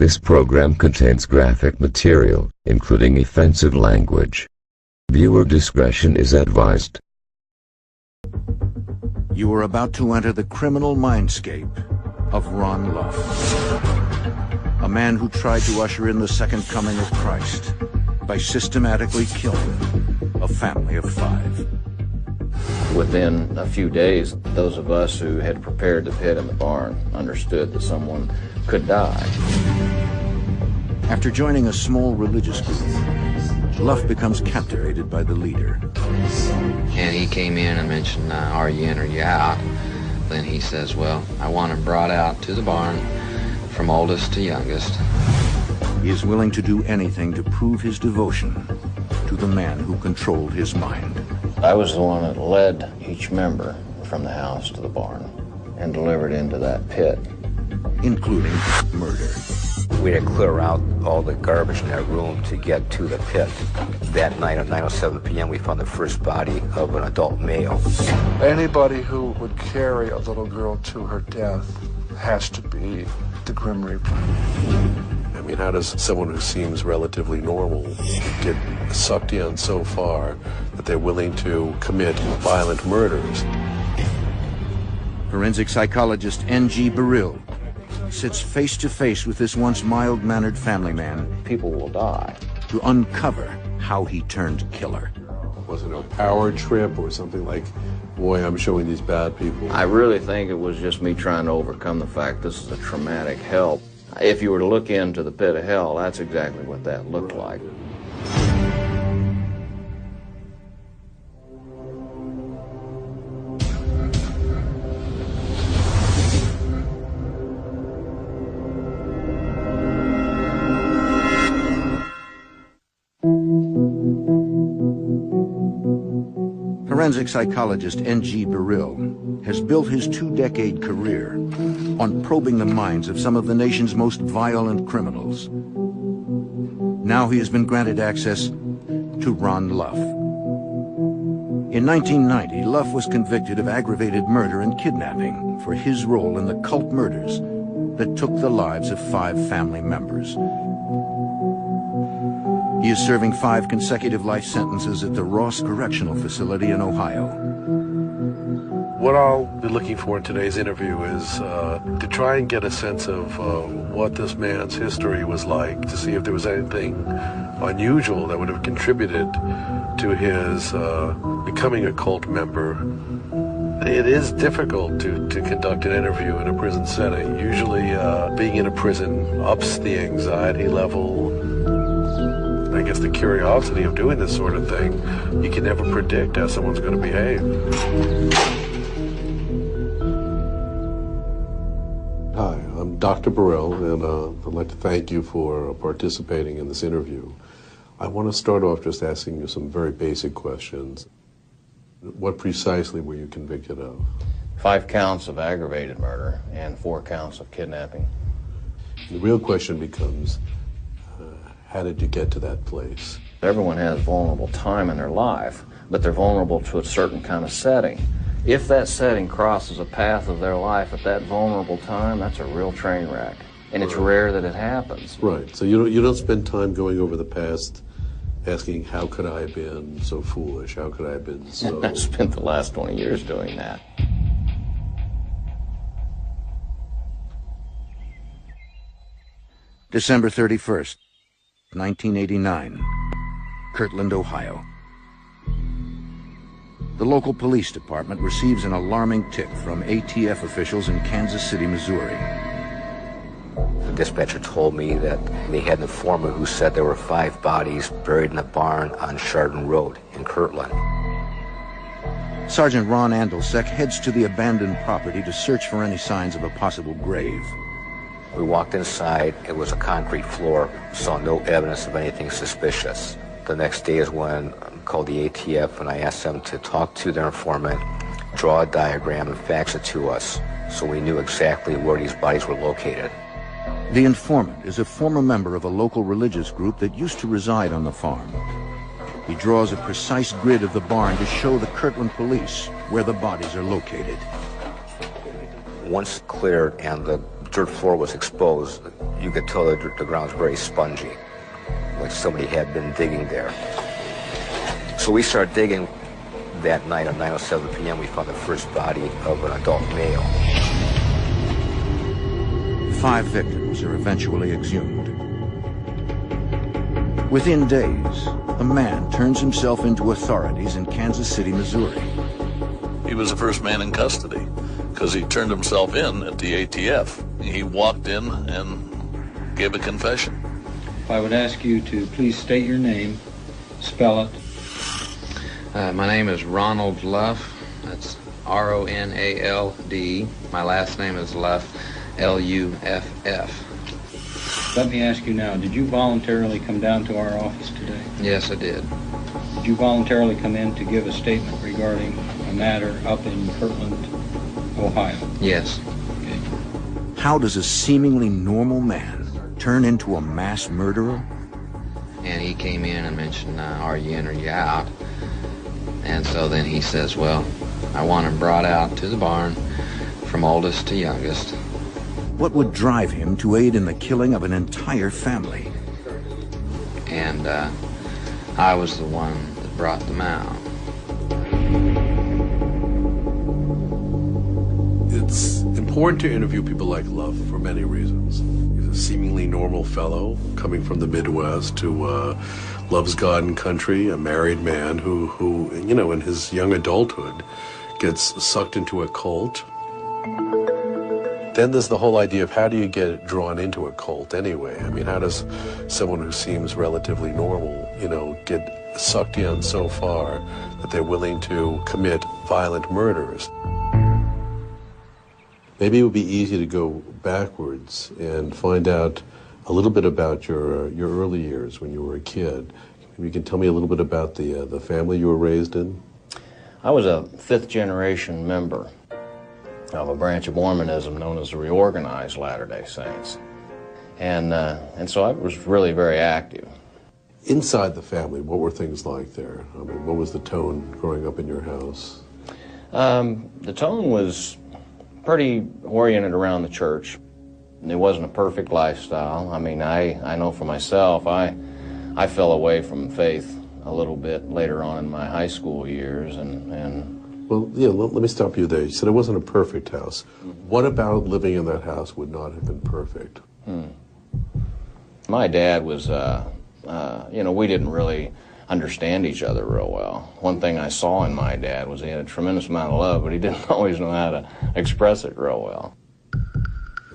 This program contains graphic material, including offensive language. Viewer discretion is advised. You are about to enter the criminal mindscape of Ron Luff, a man who tried to usher in the second coming of Christ by systematically killing a family of 5. Within a few days, those of us who had prepared the pit in the barn understood that someone could die. After joining a small religious group, Luff becomes captivated by the leader. And he came in and mentioned, are you in or you out? Then he says, well, I want him brought out to the barn from oldest to youngest. He is willing to do anything to prove his devotion to the man who controlled his mind. I was the one that led each member from the house to the barn and delivered into that pit. Including murder. We had to clear out all the garbage in that room to get to the pit. That night at 9:07 p.m. we found the first body of an adult male. Anybody who would carry a little girl to her death has to be the Grim Reaper. I mean, how does someone who seems relatively normal get sucked in so far that they're willing to commit violent murders? Forensic psychologist N.G. Beryl sits face to face with this once mild-mannered family man. People will die. To uncover how he turned killer. Was it a power trip or something like, boy, I'm showing these bad people? I really think it was just me trying to overcome the fact this is a traumatic hell. If you were to look into the pit of hell, that's exactly what that looked like. Forensic psychologist N.G. Beryl has built his 2-decade career on probing the minds of some of the nation's most violent criminals. Now he has been granted access to Ron Luff. In 1990, Luff was convicted of aggravated murder and kidnapping for his role in the cult murders that took the lives of 5 family members. He is serving 5 consecutive life sentences at the Ross Correctional Facility in Ohio. What I'll be looking for in today's interview is to try and get a sense of what this man's history was like, to see if there was anything unusual that would have contributed to his becoming a cult member. It is difficult to conduct an interview in a prison setting. Usually being in a prison ups the anxiety level. I guess the curiosity of doing this sort of thing, you can never predict how someone's going to behave. Hi, I'm Dr. Beryl, and I'd like to thank you for participating in this interview. I want to start off just asking you some very basic questions. What precisely were you convicted of? 5 counts of aggravated murder and 4 counts of kidnapping. The real question becomes, how did you get to that place? Everyone has vulnerable time in their life, but they're vulnerable to a certain kind of setting. If that setting crosses a path of their life at that vulnerable time, that's a real train wreck. And it's rare that it happens. Right. So you don't spend time going over the past asking, how could I have been so foolish? How could I have been so... I spent the last 20 years doing that. December 31st. 1989, Kirtland, Ohio. The local police department receives an alarming tip from ATF officials in Kansas City, Missouri. The dispatcher told me that they had an informant who said there were 5 bodies buried in a barn on Chardon Road in Kirtland. Sergeant Ron Andelsek heads to the abandoned property to search for any signs of a possible grave. We walked inside, it was a concrete floor, saw no evidence of anything suspicious. The next day is when I called the ATF and I asked them to talk to their informant, draw a diagram and fax it to us, so we knew exactly where these bodies were located. The informant is a former member of a local religious group that used to reside on the farm. He draws a precise grid of the barn to show the Kirtland police where the bodies are located. Once cleared and the dirt floor was exposed. You could tell that the ground was very spongy, like somebody had been digging there. So we started digging that night at 9:07 p.m. We found the first body of an adult male. 5 victims are eventually exhumed. Within days, a man turns himself into authorities in Kansas City, Missouri. He was the first man in custody because he turned himself in at the ATF. He walked in and gave a confession. I would ask you to please state your name, spell it. My name is Ronald Luff. That's R-O-N-A-L-D. My last name is Luff, L-U-F-F. Let me ask you now, did you voluntarily come down to our office today? Yes, I did. Did you voluntarily come in to give a statement regarding a matter up in Kirtland, Ohio? Yes. Okay. How does a seemingly normal man turn into a mass murderer? And he came in and mentioned, are you in or you out? And so then he says, well, I want him brought out to the barn from oldest to youngest. What would drive him to aid in the killing of an entire family? And I was the one that brought them out. It's important to interview people like Luff for many reasons. He's a seemingly normal fellow coming from the Midwest who loves God and country, a married man who, you know, in his young adulthood gets sucked into a cult. Then there's the whole idea of how do you get drawn into a cult anyway? I mean, how does someone who seems relatively normal, you know, get sucked in so far that they're willing to commit violent murders? Maybe it would be easy to go backwards and find out a little bit about your early years when you were a kid. Maybe you can tell me a little bit about the family you were raised in? I was a 5th generation member of a branch of Mormonism known as the Reorganized Latter-day Saints. And so I was really very active. Inside the family, what were things like there? I mean, what was the tone growing up in your house? The tone was pretty oriented around the church. It wasn't a perfect lifestyle. I mean, I know for myself, I fell away from faith a little bit later on in my high school years, and Well, yeah, let me stop you there. You said it wasn't a perfect house. What about living in that house would not have been perfect? My dad was, you know, we didn't really understand each other real well. One thing I saw in my dad was he had a tremendous amount of love, but he didn't always know how to express it real well.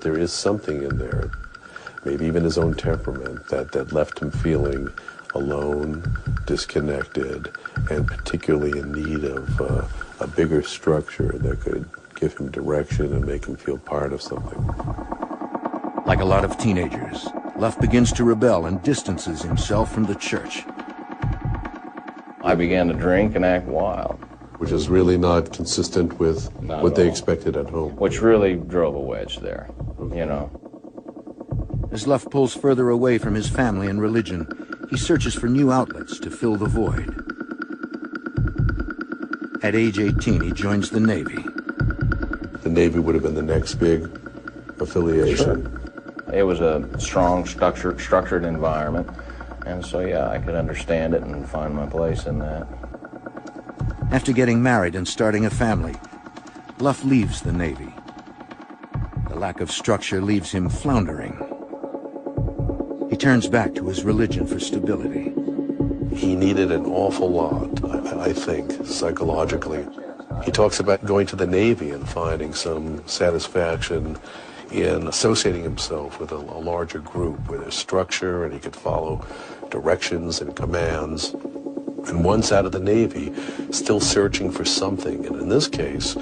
There is something in there, maybe even his own temperament, that left him feeling alone, disconnected, and particularly in need of a bigger structure that could give him direction and make him feel part of something. Like a lot of teenagers, Luff begins to rebel and distances himself from the church. I began to drink and act wild. Which is really not consistent with Not what at they all. expected at home. Which really drove a wedge there, you know. As Luff pulls further away from his family and religion, he searches for new outlets to fill the void. At age 18, he joins the Navy. The Navy would have been the next big affiliation. Sure. It was a strong, structured environment, and so yeah, I could understand it and find my place in that. After getting married and starting a family, Luff leaves the Navy. The lack of structure leaves him floundering. He turns back to his religion for stability. He needed an awful lot, I think, psychologically. He talks about going to the Navy and finding some satisfaction in associating himself with a larger group with a structure, and he could follow directions and commands. And once out of the Navy, still searching for something. And in this case,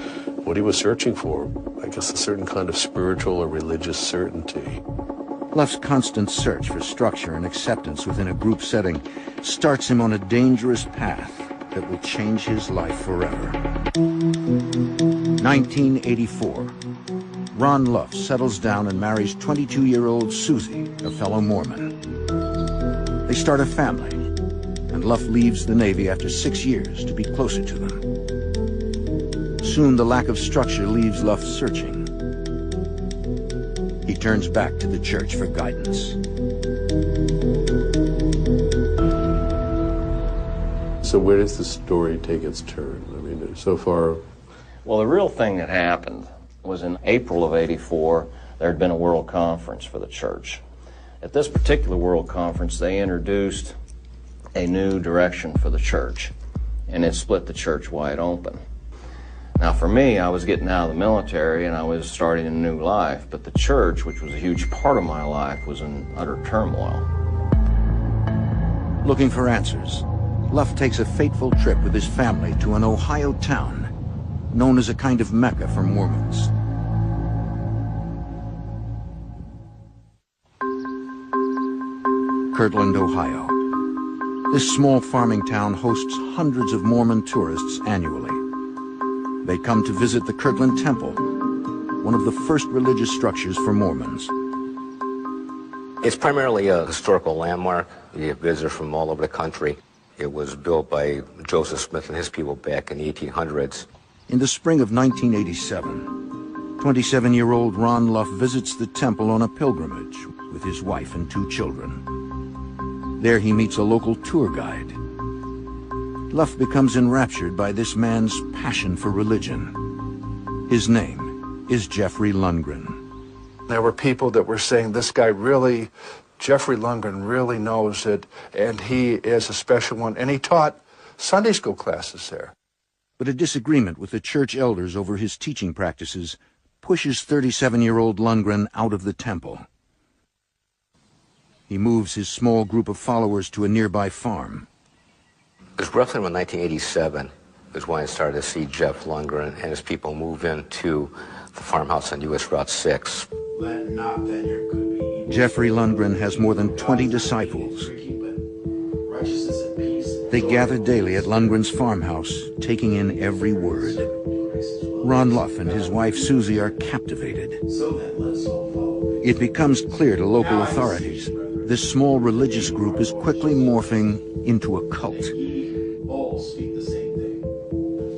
what he was searching for, I guess, a certain kind of spiritual or religious certainty. Luff's constant search for structure and acceptance within a group setting starts him on a dangerous path that will change his life forever. 1984. Ron Luff settles down and marries 22-year-old Susie, a fellow Mormon. They start a family, and Luff leaves the Navy after 6 years to be closer to them. Soon the lack of structure leaves Luff searching. He turns back to the church for guidance. So where does the story take its turn? I mean, so far... Well, the real thing that happened was in April of '84, there had been a world conference for the church. At this particular world conference, they introduced a new direction for the church, and it split the church wide open. Now, for me, I was getting out of the military and I was starting a new life, but the church, which was a huge part of my life, was in utter turmoil. Looking for answers, Luff takes a fateful trip with his family to an Ohio town known as a kind of Mecca for Mormons. Kirtland, Ohio. This small farming town hosts hundreds of Mormon tourists annually. They come to visit the Kirtland Temple, one of the first religious structures for Mormons. It's primarily a historical landmark. You have visitors from all over the country. It was built by Joseph Smith and his people back in the 1800s. In the spring of 1987, 27-year-old Ron Luff visits the temple on a pilgrimage with his wife and 2 children. There he meets a local tour guide. Luff becomes enraptured by this man's passion for religion. His name is Jeffrey Lundgren. There were people that were saying, this guy really, Jeffrey Lundgren really knows it, and he is a special one. And he taught Sunday school classes there. But a disagreement with the church elders over his teaching practices pushes 37-year-old Lundgren out of the temple. He moves his small group of followers to a nearby farm. It was roughly around 1987 is when I started to see Jeff Lundgren and his people move into the farmhouse on U.S. Route 6. Jeffrey Lundgren has more than 20 disciples. They gather daily at Lundgren's farmhouse, taking in every word. Ron Luff and his wife Susie are captivated. It becomes clear to local authorities this small religious group is quickly morphing into a cult.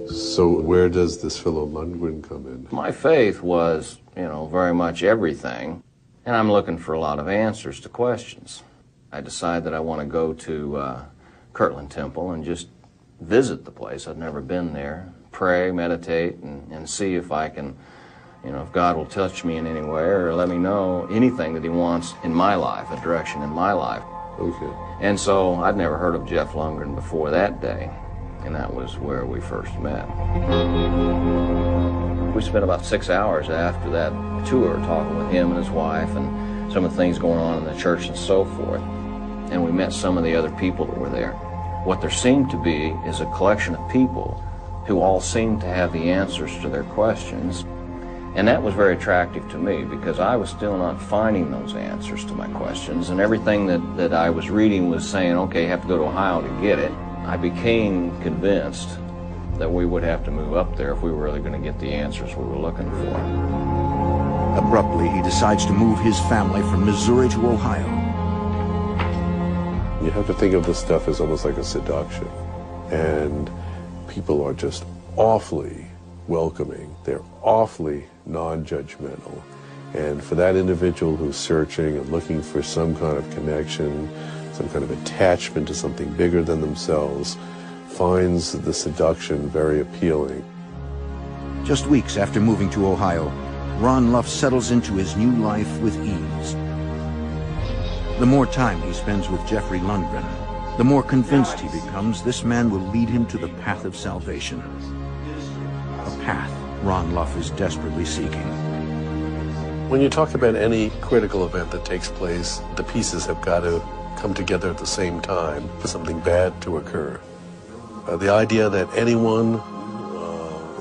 So where does this fellow Lundgren come in? My faith was, very much everything, and I'm looking for a lot of answers to questions. I decide that I want to go to Kirtland Temple and just visit the place. I've never been there. Pray, meditate, and see if I can, if God will touch me in any way or let me know anything that he wants in my life, a direction in my life. Okay. And so I'd never heard of Jeff Lundgren before that day, and that was where we first met. We spent about 6 hours after that tour talking with him and his wife and some of the things going on in the church and so forth. And we met some of the other people that were there. What there seemed to be is a collection of people who all seemed to have the answers to their questions. And that was very attractive to me because I was still not finding those answers to my questions. And everything that I was reading was saying, okay, you have to go to Ohio to get it. I became convinced that we would have to move up there if we were really going to get the answers we were looking for. Abruptly, he decides to move his family from Missouri to Ohio. You have to think of this stuff as almost like a seduction. And people are just awfully welcoming. They're awfully non-judgmental. And for that individual who's searching and looking for some kind of connection, some kind of attachment to something bigger than themselves, finds the seduction very appealing. Just weeks after moving to Ohio, Ron Luff settles into his new life with ease. The more time he spends with Jeffrey Lundgren, the more convinced he becomes this man will lead him to the path of salvation. A path Ron Luff is desperately seeking. When you talk about any critical event that takes place, the pieces have got to come together at the same time for something bad to occur. The idea that anyone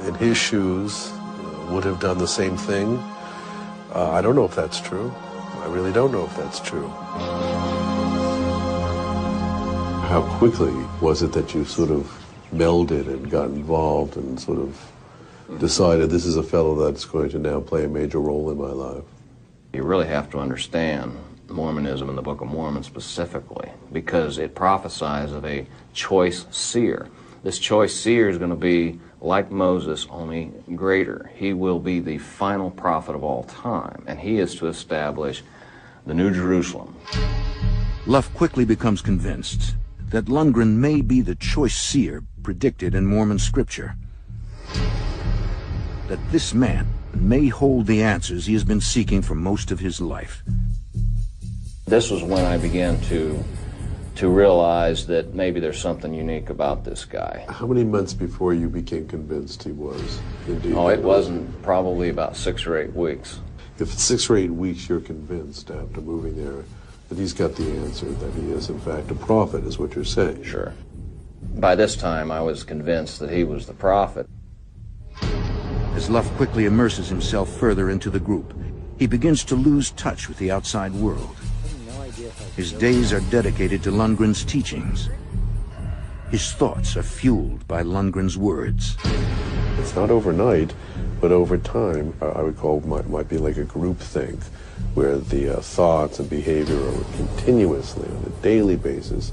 in his shoes would have done the same thing, I don't know if that's true. I really don't know if that's true. How quickly was it that you sort of melded and got involved and sort of decided this is a fellow that's going to now play a major role in my life? You really have to understand Mormonism and the Book of Mormon specifically, because it prophesies of a choice seer. This choice seer is going to be like Moses, only greater. He will be the final prophet of all time, and he is to establish the New Jerusalem. Luff quickly becomes convinced that Lundgren may be the choice seer predicted in Mormon scripture. That this man may hold the answers he has been seeking for most of his life. This was when I began to realize that maybe there's something unique about this guy. How many months before you became convinced he was indeed? Oh, it wasn't probably about 6 or 8 weeks. If it's 6 or 8 weeks you're convinced after moving there that he's got the answer, that he is in fact a prophet, is what you're saying. Sure. By this time I was convinced that he was the prophet. As Luff quickly immerses himself further into the group, he begins to lose touch with the outside world. His days are dedicated to Lundgren's teachings. His thoughts are fueled by Lundgren's words. It's not overnight, but over time, I would call might be like a group think, where the thoughts and behavior are continuously, on a daily basis,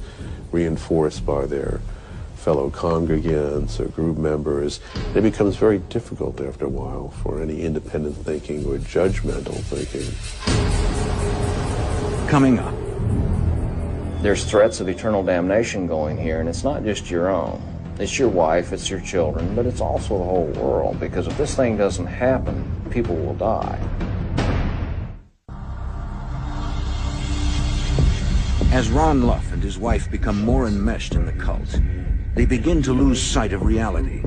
reinforced by their fellow congregants or group members. It becomes very difficult after a while for any independent thinking or judgmental thinking. Coming up. There's threats of eternal damnation going here, and it's not just your own. It's your wife, it's your children, but it's also the whole world, because if this thing doesn't happen, people will die. As Ron Luff and his wife become more enmeshed in the cult, they begin to lose sight of reality.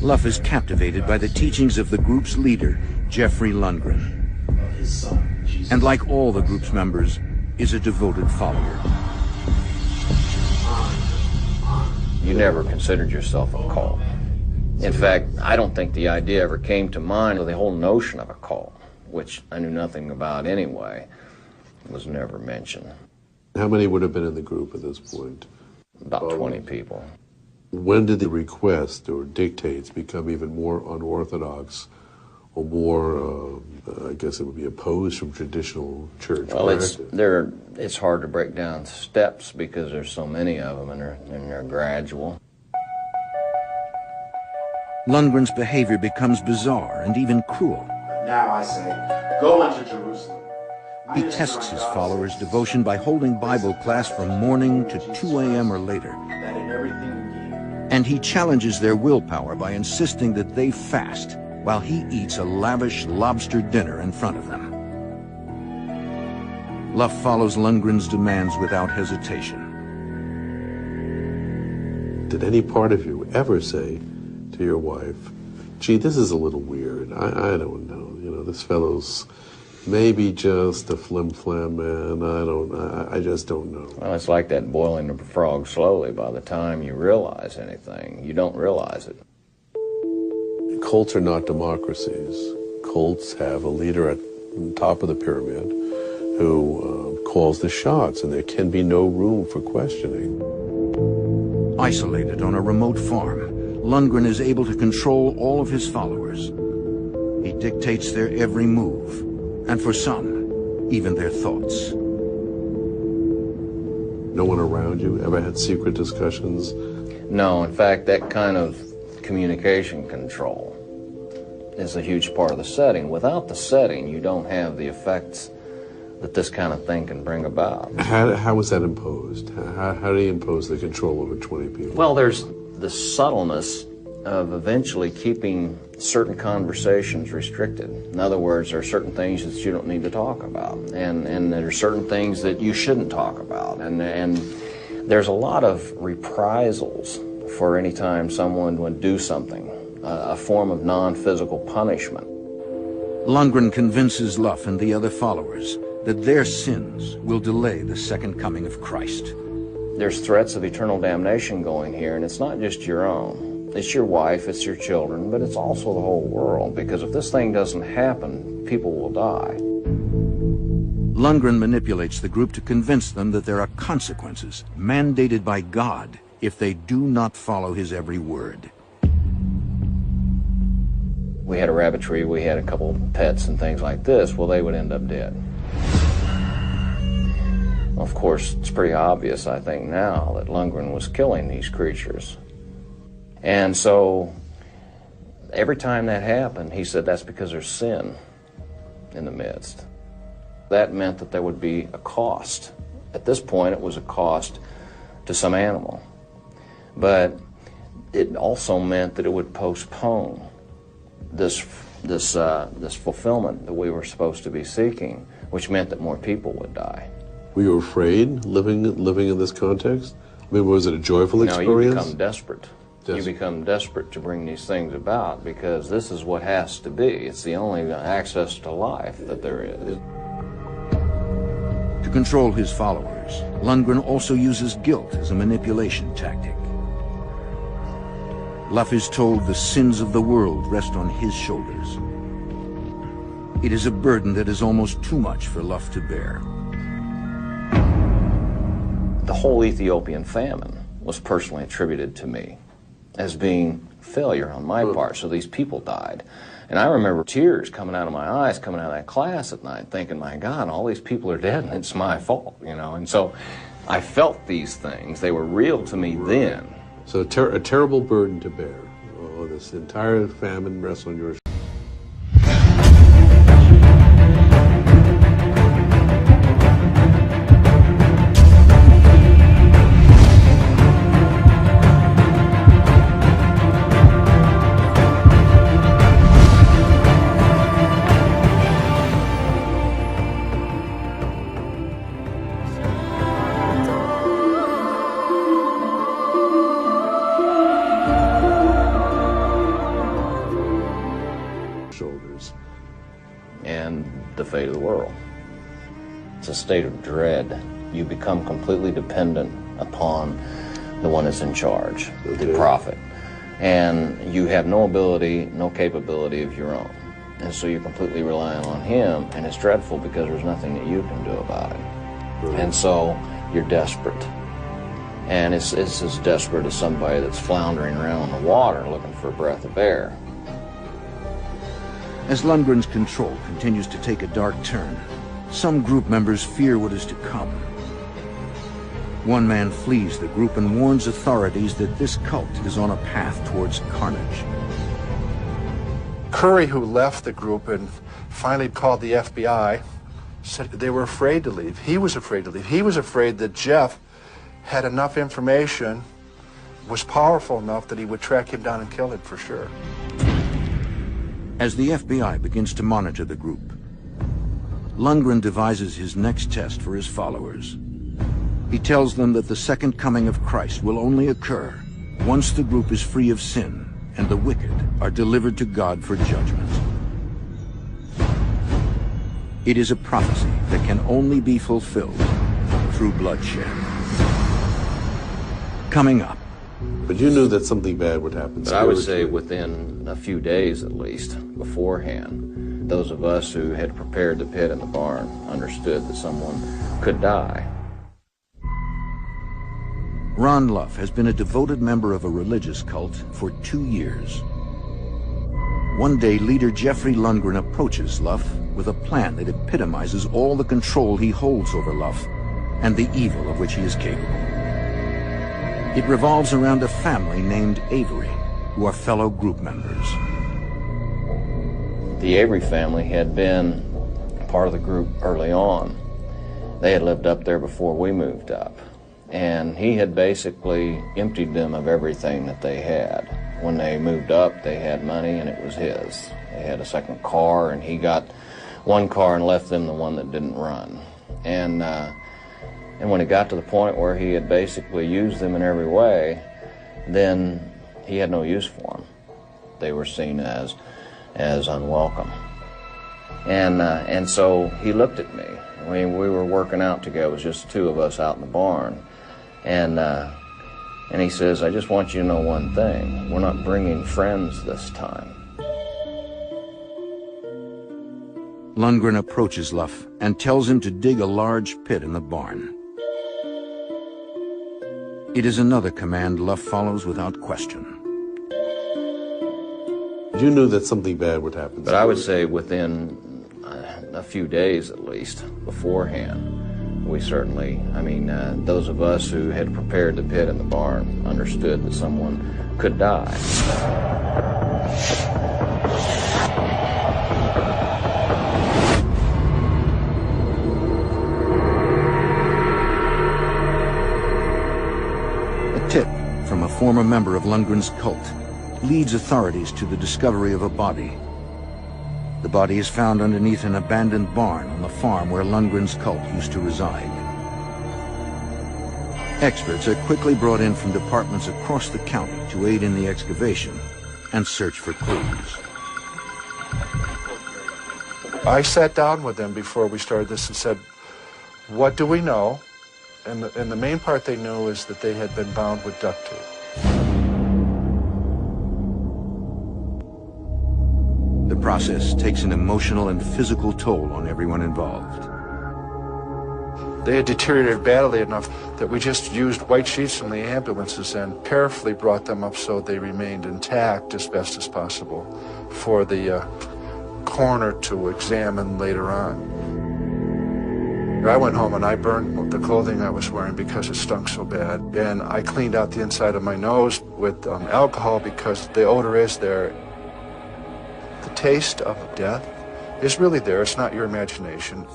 Luff is captivated by the teachings of the group's leader, Jeffrey Lundgren. And like all the group's members, is a devoted follower. You never considered yourself a cult. In fact, I don't think the idea ever came to mind, or the whole notion of a cult, which I knew nothing about anyway, was never mentioned. How many would have been in the group at this point? About 20 people. When did the request or dictates become even more unorthodox or more, I guess it would be opposed from traditional church practice? Well, it's hard to break down steps because there's so many of them, and they're gradual. Lundgren's behavior becomes bizarre and even cruel. Now I say, go into Jerusalem. He tests his followers' devotion by holding Bible class from morning to 2 a.m. or later. That in everything you And he challenges their willpower by insisting that they fast while he eats a lavish lobster dinner in front of them. Luff follows Lundgren's demands without hesitation. Did any part of you ever say to your wife, gee, this is a little weird, I don't know, you know, this fellow's maybe just a flim-flam man, I just don't know. Well, it's like that boiling of a frog slowly. By the time you realize anything, you don't realize it. Cults are not democracies. Cults have a leader at the top of the pyramid who calls the shots, and there can be no room for questioning. Isolated on a remote farm, Lundgren is able to control all of his followers. He dictates their every move, and for some, even their thoughts. No one around you ever had secret discussions? No, in fact, that kind of communication control is a huge part of the setting. Without the setting, you don't have the effects that this kind of thing can bring about. How was that imposed? How do you impose the control over 20 people? Well, there's the subtleness of eventually keeping certain conversations restricted. In other words, there are certain things that you don't need to talk about, and there are certain things that you shouldn't talk about, and there's a lot of reprisals for any time someone would do something, a form of non-physical punishment. Lundgren convinces Luff and the other followers that their sins will delay the second coming of Christ. There's threats of eternal damnation going here, and it's not just your own. It's your wife, it's your children, but it's also the whole world, because if this thing doesn't happen, people will die. Lundgren manipulates the group to convince them that there are consequences mandated by God if they do not follow his every word. We had a rabbitry, we had a couple pets and things like this. Well, they would end up dead. Of course, it's pretty obvious, I think, now that Lundgren was killing these creatures. And so every time that happened, he said that's because there's sin in the midst. That meant that there would be a cost. At this point, it was a cost to some animal. But it also meant that it would postpone this fulfillment that we were supposed to be seeking, which meant that more people would die. Were you afraid living in this context? I mean, was it a joyful experience? No, you become desperate. You become desperate to bring these things about because this is what has to be. It's the only access to life that there is. To control his followers, Lundgren also uses guilt as a manipulation tactic. Luff is told the sins of the world rest on his shoulders. It is a burden that is almost too much for Luff to bear. The whole Ethiopian famine was personally attributed to me as being failure on my part, so these people died. And I remember tears coming out of my eyes, coming out of that class at night, thinking, my God, all these people are dead and it's my fault, you know. And so I felt these things. They were real to me then. So a terrible burden to bear. Oh, this entire famine rests on your shoulders. And the fate of the world. It's a state of dread. You become completely dependent upon the one that's in charge, the prophet. And you have no ability, no capability of your own. And so you're completely relying on him, and it's dreadful because there's nothing that you can do about it. And so you're desperate. And it's as desperate as somebody that's floundering around in the water looking for a breath of air. As Lundgren's control continues to take a dark turn, some group members fear what is to come. One man flees the group and warns authorities that this cult is on a path towards carnage. Curry, who left the group and finally called the FBI, said they were afraid to leave. He was afraid to leave. He was afraid that Jeff had enough information, was powerful enough that he would track him down and kill him for sure. As the FBI begins to monitor the group, Lundgren devises his next test for his followers. He tells them that the second coming of Christ will only occur once the group is free of sin and the wicked are delivered to God for judgment. It is a prophecy that can only be fulfilled through bloodshed. Coming up. But you knew that something bad would happen. But I would say within a few days at least, beforehand, those of us who had prepared the pit and the barn understood that someone could die. Ron Luff has been a devoted member of a religious cult for 2 years. One day, leader Jeffrey Lundgren approaches Luff with a plan that epitomizes all the control he holds over Luff and the evil of which he is capable. It revolves around a family named Avery, who are fellow group members. The Avery family had been part of the group early on. They had lived up there before we moved up. And he had basically emptied them of everything that they had. When they moved up, they had money and it was his. They had a second car and he got one car and left them the one that didn't run. And when it got to the point where he had basically used them in every way, then he had no use for them. They were seen as unwelcome. And so he looked at me. I mean, we were working out together. It was just the two of us out in the barn. And he says, I just want you to know one thing. We're not bringing friends this time. Lundgren approaches Luff and tells him to dig a large pit in the barn. It is another command Luff follows without question. You knew that something bad would happen. But I would say within a few days at least beforehand, we certainly, those of us who had prepared the pit and the barn understood that someone could die. A tip from a former member of Lundgren's cult leads authorities to the discovery of a body. The body is found underneath an abandoned barn on the farm where Lundgren's cult used to reside. Experts are quickly brought in from departments across the county to aid in the excavation and search for clues. I sat down with them before we started this and said, what do we know? And the main part they knew is that they had been bound with duct tape. The process takes an emotional and physical toll on everyone involved. They had deteriorated badly enough that we just used white sheets from the ambulances and carefully brought them up so they remained intact as best as possible for the coroner to examine later on. I went home and I burned the clothing I was wearing because it stunk so bad, and I cleaned out the inside of my nose with alcohol because the odor is there. The taste of death is really there. It's not your imagination.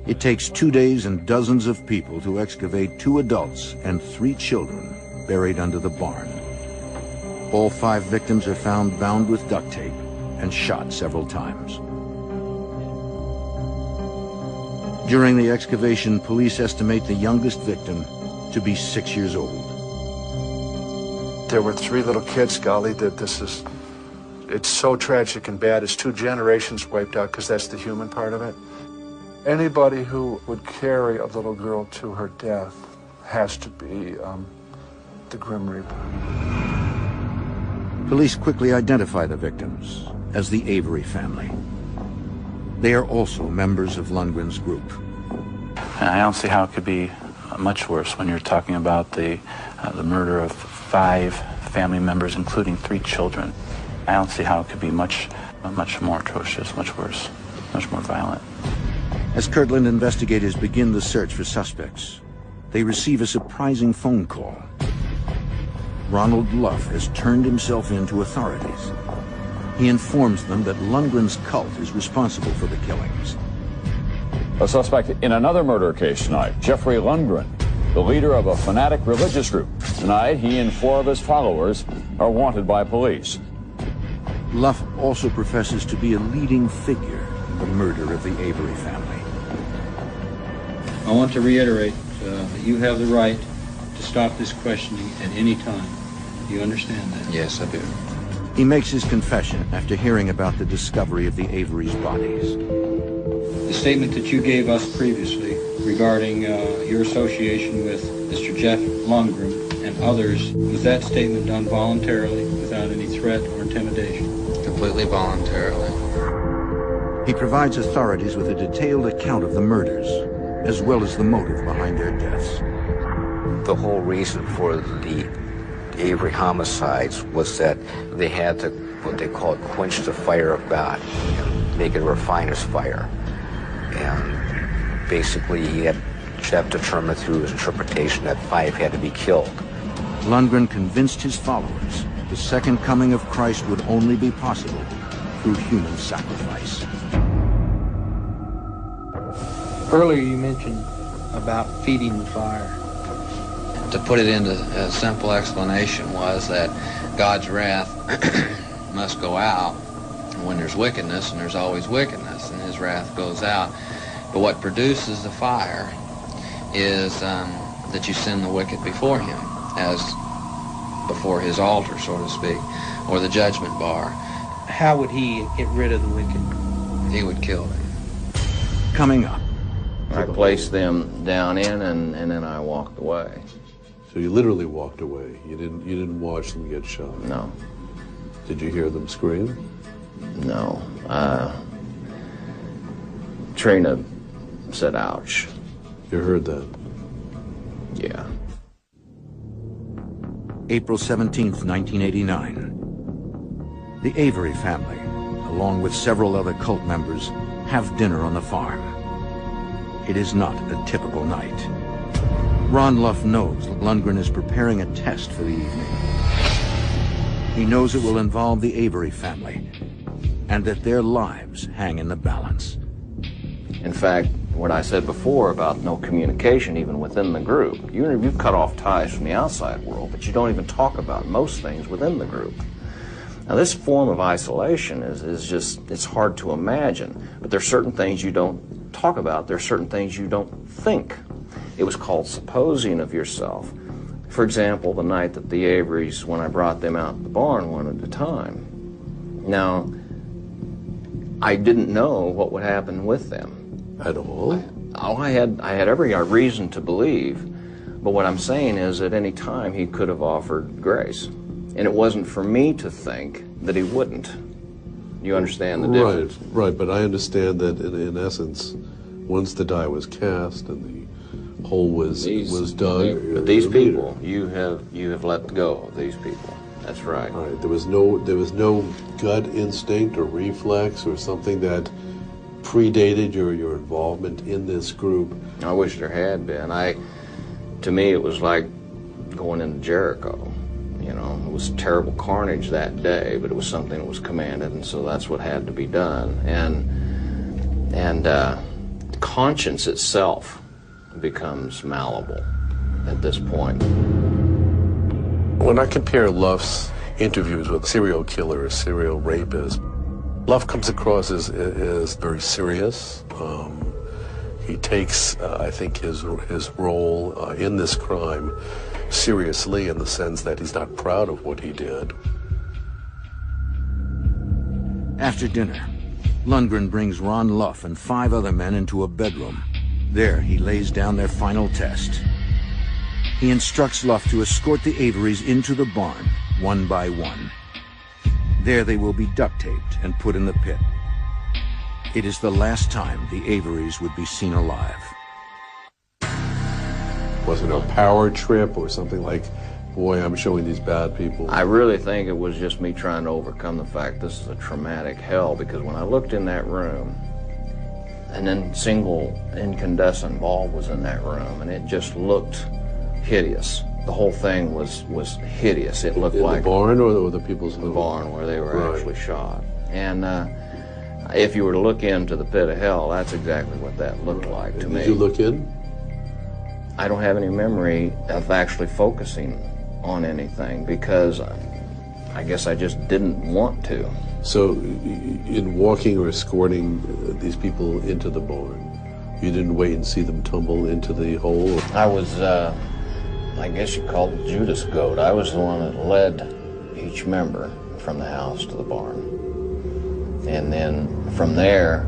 It takes 2 days and dozens of people to excavate 2 adults and 3 children buried under the barn. All 5 victims are found bound with duct tape and shot several times. During the excavation, police estimate the youngest victim to be 6 years old. There were 3 little kids, golly, that it's so tragic and bad. It's 2 generations wiped out because that's the human part of it. Anybody who would carry a little girl to her death has to be the Grim Reaper. Police quickly identify the victims as the Avery family. They are also members of Lundgren's group. I don't see how it could be much worse when you're talking about the murder of 5 family members, including 3 children. I don't see how it could be much more atrocious, much worse, much more violent. As Kirtland investigators begin the search for suspects, they receive a surprising phone call. Ronald Luff has turned himself in to authorities. He informs them that Lundgren's cult is responsible for the killings. A suspect in another murder case tonight, Jeffrey Lundgren, the leader of a fanatic religious group. Tonight, he and 4 of his followers are wanted by police. Luff also professes to be a leading figure in the murder of the Avery family. I want to reiterate that you have the right to stop this questioning at any time. Do you understand that? Yes, I do. He makes his confession after hearing about the discovery of the Avery's bodies. The statement that you gave us previously regarding your association with Mr. Jeff Lundgren and others, was that statement done voluntarily, without any threat or intimidation? Completely voluntarily. He provides authorities with a detailed account of the murders, as well as the motive behind their deaths. The whole reason for the Avery homicides was that they had to, what they call, quench the fire of God, and make it a refiner's fire. And basically, Jeff determined through his interpretation that 5 had to be killed. Lundgren convinced his followers the second coming of Christ would only be possible through human sacrifice. Earlier you mentioned about feeding the fire. To put it into a simple explanation was that God's wrath must go out when there's wickedness, and there's always wickedness, and his wrath goes out. But what produces the fire is that you send the wicked before him, as before his altar, so to speak, or the judgment bar. How would he get rid of the wicked? He would kill them. Coming up. I placed them down in, and then I walked away. So you literally walked away. You didn't watch them get shot. No. Did you hear them scream? No. Trina said, ouch. You heard that? Yeah. April 17th, 1989. The Avery family, along with several other cult members, have dinner on the farm. It is not a typical night. Ron Luff knows that Lundgren is preparing a test for the evening. He knows it will involve the Avery family, and that their lives hang in the balance. In fact, what I said before about no communication even within the group, you've cut off ties from the outside world, but you don't even talk about most things within the group. Now, this form of isolation is just, it's hard to imagine, but there are certain things you don't talk about, there are certain things you don't think. It was called supposing of yourself. For example, the night that the Averys, when I brought them out to the barn one at a time. Now, I didn't know what would happen with them. At all? I had every reason to believe, but what I'm saying is at any time he could have offered grace. And it wasn't for me to think that he wouldn't. You understand the difference? Right, but I understand that in essence, once the die was cast and the hole was dug. But these people, you have let go of these people. That's right. All right. There was no gut instinct or reflex or something that predated your involvement in this group. I wish there had been. To me, it was like going into Jericho. You know, it was terrible carnage that day, but it was something that was commanded, and so that's what had to be done. And conscience itself becomes malleable at this point. When I compare Luff's interviews with serial killers, serial rapists, Luff comes across as very serious. He takes, I think, his role in this crime seriously in the sense that he's not proud of what he did. After dinner, Lundgren brings Ron Luff and 5 other men into a bedroom. There, he lays down their final test. He instructs Luff to escort the Averys into the barn, one by one. There they will be duct taped and put in the pit. It is the last time the Averys would be seen alive. Was it a power trip or something like, boy, I'm showing these bad people? I really think it was just me trying to overcome the fact this is a traumatic hell, because when I looked in that room, an single incandescent bulb was in that room, and it just looked hideous. The whole thing was hideous. It looked like... In the barn or the people's home? The barn where they were actually shot. And if you were to look into the pit of hell, that's exactly what that looked like to me. Did you look in? I don't have any memory of actually focusing on anything because I guess I just didn't want to. So in walking or escorting these people into the barn, you didn't wait and see them tumble into the hole? I was, I guess you call it Judas goat. I was the one that led each member from the house to the barn. And then from there,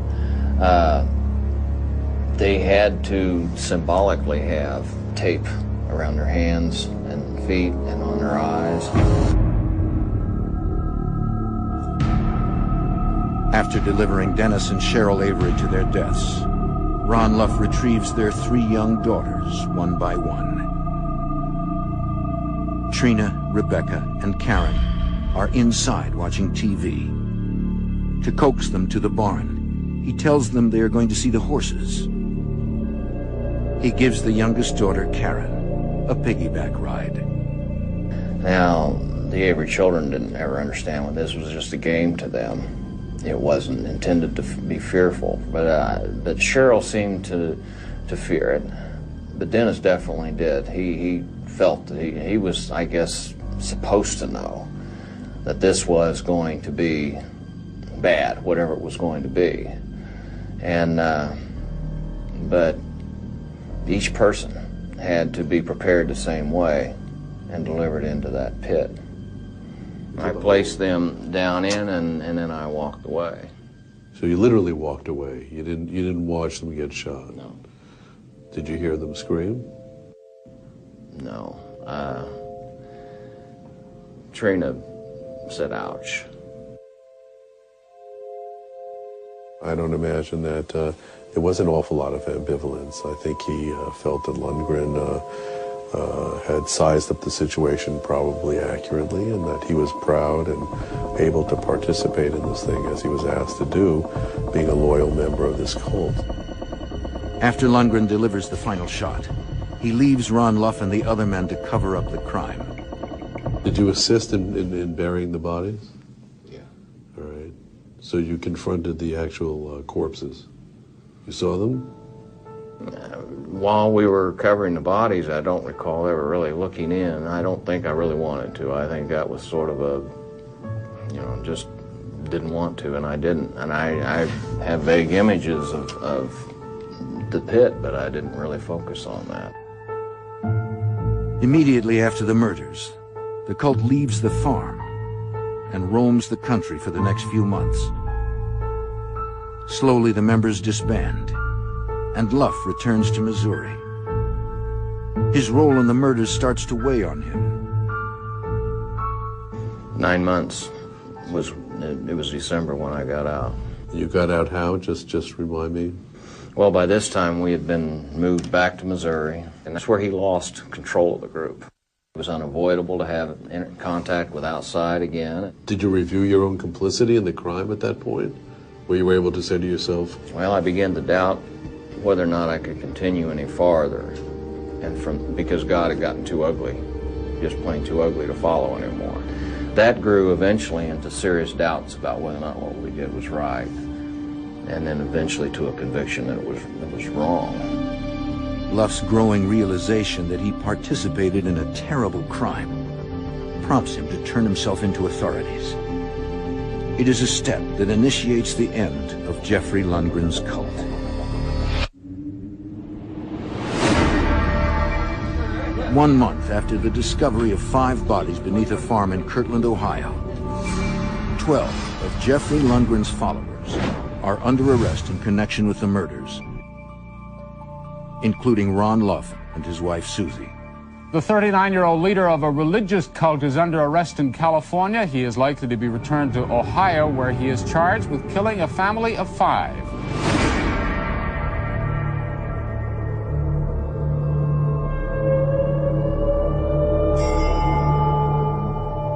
they had to symbolically have tape around their hands and feet and on their eyes. After delivering Dennis and Cheryl Avery to their deaths, Ron Luff retrieves their 3 young daughters one by one. Trina, Rebecca, and Karen are inside watching TV. To coax them to the barn, he tells them they are going to see the horses. He gives the youngest daughter, Karen, a piggyback ride. Now, the Avery children didn't ever understand when this was just a game to them. It wasn't intended to be fearful, but Cheryl seemed to fear it. But Dennis definitely did. He felt that he was, I guess, supposed to know that this was going to be bad, whatever it was going to be. And but each person had to be prepared the same way and delivered into that pit. I placed them down in, and then I walked away. So you literally walked away. You didn't watch them get shot. No. Did you hear them scream? No. Trina said, "Ouch." I don't imagine that there was an awful lot of ambivalence. I think he felt that Lundgren had sized up the situation probably accurately, and that he was proud and able to participate in this thing as he was asked to do, being a loyal member of this cult. After Lundgren delivers the final shot, he leaves Ron Luff and the other men to cover up the crime. Did you assist in burying the bodies? Yeah. All right. So you confronted the actual corpses. You saw them? While we were covering the bodies, I don't recall ever really looking in. I don't think I really wanted to. I think that was sort of a, just didn't want to, and I didn't. And I have vague images of the pit, but I didn't really focus on that. Immediately after the murders, the cult leaves the farm and roams the country for the next few months. Slowly, the members disband, and Luff returns to Missouri. His role in the murders starts to weigh on him. 9 months it was December when I got out. You got out how? Just remind me. Well, by this time we had been moved back to Missouri, and that's where he lost control of the group. It was unavoidable to have contact with outside again. Did you review your own complicity in the crime at that point? Where you were able to say to yourself, well, I began to doubt whether or not I could continue any farther, and because God had gotten too ugly, just plain too ugly to follow anymore. That grew eventually into serious doubts about whether or not what we did was right, and then eventually to a conviction that it was wrong. Luff's growing realization that he participated in a terrible crime prompts him to turn himself into authorities. It is a step that initiates the end of Jeffrey Lundgren's cult. One month after the discovery of 5 bodies beneath a farm in Kirtland, Ohio, 12 of Jeffrey Lundgren's followers are under arrest in connection with the murders, including Ron Luff and his wife Susie. The 39-year-old leader of a religious cult is under arrest in California. He is likely to be returned to Ohio, where he is charged with killing a family of 5.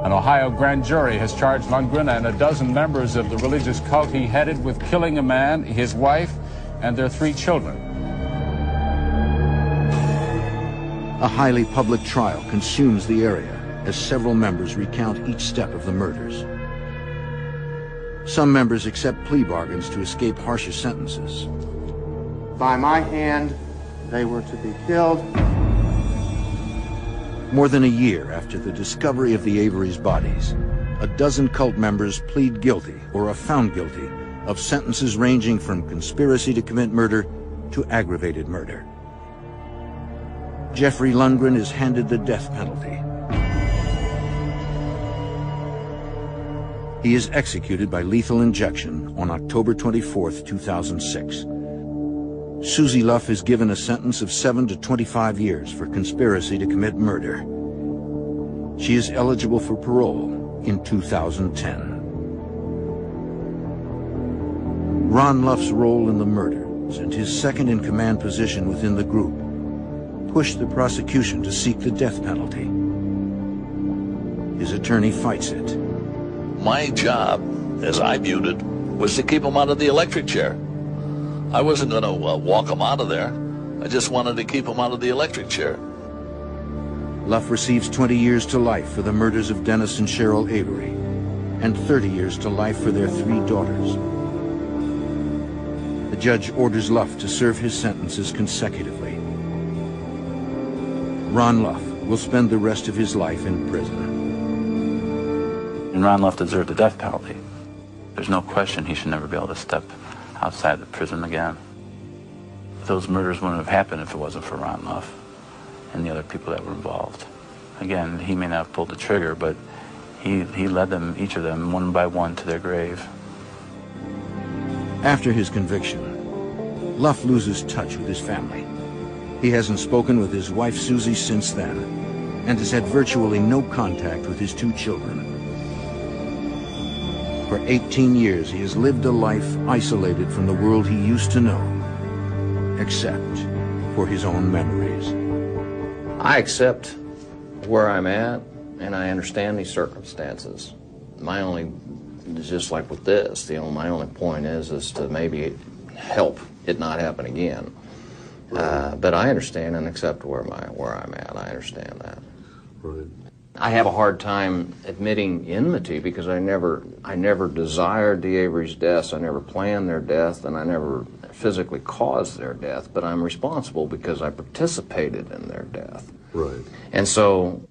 An Ohio grand jury has charged Lundgren and a dozen members of the religious cult he headed with killing a man, his wife, and their 3 children. A highly public trial consumes the area as several members recount each step of the murders. Some members accept plea bargains to escape harsher sentences. By my hand, they were to be killed. More than a year after the discovery of the Avery's bodies, a dozen cult members plead guilty or are found guilty of sentences ranging from conspiracy to commit murder to aggravated murder. Jeffrey Lundgren is handed the death penalty. He is executed by lethal injection on October 24, 2006. Susie Luff is given a sentence of 7 to 25 years for conspiracy to commit murder. She is eligible for parole in 2010. Ron Luff's role in the murders and his second-in-command position within the group pushed the prosecution to seek the death penalty. His attorney fights it. My job, as I viewed it, was to keep him out of the electric chair. I wasn't going to walk him out of there. I just wanted to keep him out of the electric chair. Luff receives 20 years to life for the murders of Dennis and Cheryl Avery, and 30 years to life for their 3 daughters. The judge orders Luff to serve his sentences consecutively. Ron Luff will spend the rest of his life in prison. And Ron Luff deserved the death penalty. There's no question he should never be able to step outside the prison again. Those murders wouldn't have happened if it wasn't for Ron Luff and the other people that were involved. Again, he may not have pulled the trigger, but he led them, each of them, one by one to their grave. After his conviction, Luff loses touch with his family. He hasn't spoken with his wife Susie since then, and has had virtually no contact with his 2 children. For 18 years, he has lived a life isolated from the world he used to know, except for his own memories. I accept where I'm at, and I understand these circumstances. My only, just like with this, my only point is to maybe help it not happen again. But I understand and accept where I'm at. I understand that. Right. I have a hard time admitting enmity because I never desired the Averys' deaths. I never planned their death, and I never physically caused their death. But I'm responsible because I participated in their death. Right. And so,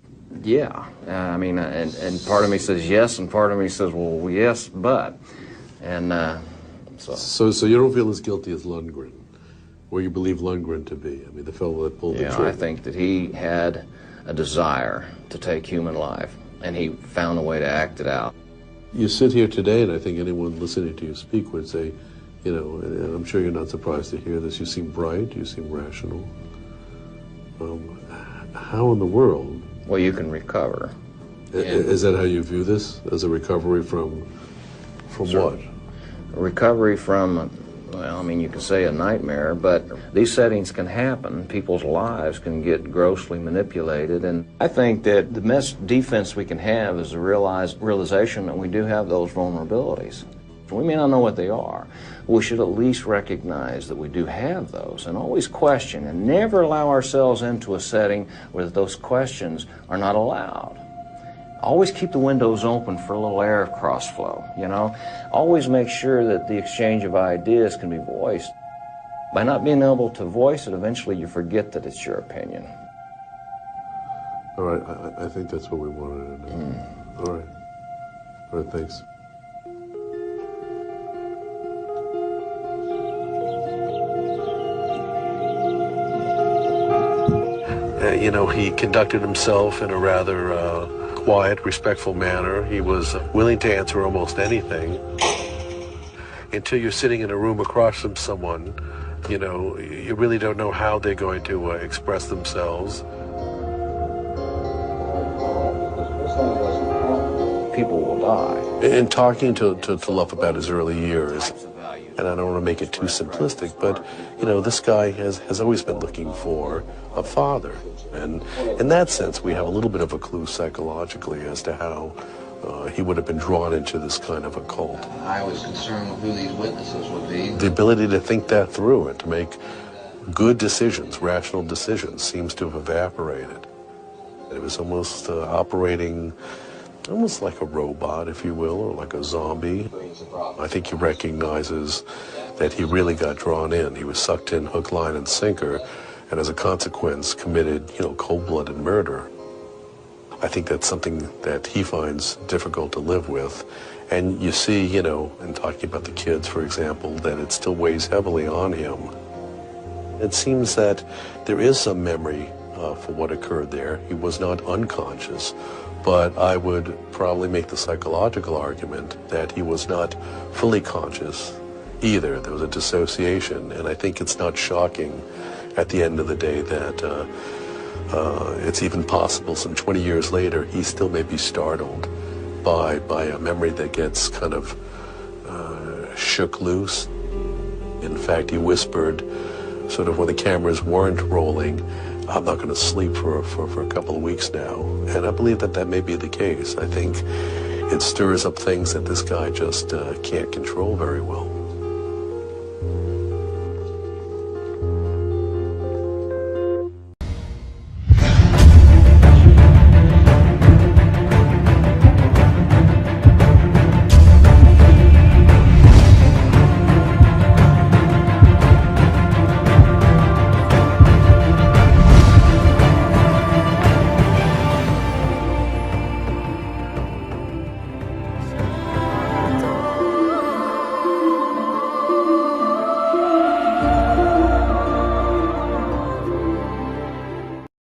yeah, I mean, and part of me says yes, and part of me says, well, yes, but, and so. So you don't feel as guilty as Lundgren, or you believe Lundgren to be? I mean, the fellow that pulled the trigger. I think that he had a desire to take human life, and he found a way to act it out. You sit here today, and I think anyone listening to you speak would say, you know, and I'm sure you're not surprised to hear this, you seem bright, you seem rational. How in the world? Well, you can recover. Is that how you view this? As a recovery from what? A recovery from, well, I mean, you could say a nightmare, but these settings can happen. People's lives can get grossly manipulated, and I think that the best defense we can have is the realization that we do have those vulnerabilities. We may not know what they are. We should at least recognize that we do have those, and always question, and never allow ourselves into a setting where those questions are not allowed. Always keep the windows open for a little air cross flow, you know? Always make sure that the exchange of ideas can be voiced. By not being able to voice it, eventually you forget that it's your opinion. All right, I think that's what we wanted to know. All right. All right, thanks. You know, he conducted himself in a rather quiet, respectful manner. He was willing to answer almost anything. Until you're sitting in a room across from someone, you know, you really don't know how they're going to express themselves. People will die. In talking to Luff about his early years, and I don't want to make it too simplistic, but, you know, this guy has always been looking for a father. And in that sense, we have a little bit of a clue psychologically as to how he would have been drawn into this kind of a cult. I was concerned with who these witnesses would be. The ability to think that through and to make good decisions, rational decisions, seems to have evaporated. It was almost operating almost like a robot, if you will, or like a zombie. I think he recognizes that he really got drawn in. He was sucked in hook, line, and sinker, and as a consequence committed, you know, cold-blooded murder. I think that's something that he finds difficult to live with. And you see, you know, in talking about the kids, for example, that it still weighs heavily on him. It seems that there is some memory for what occurred there. He was not unconscious, but I would probably make the psychological argument that he was not fully conscious either. There was a dissociation, and I think it's not shocking at the end of the day that it's even possible some 20 years later he still may be startled by a memory that gets kind of shook loose. In fact, he whispered, sort of when the cameras weren't rolling, I'm not going to sleep for a couple of weeks now. And I believe that may be the case. I think it stirs up things that this guy just can't control very well.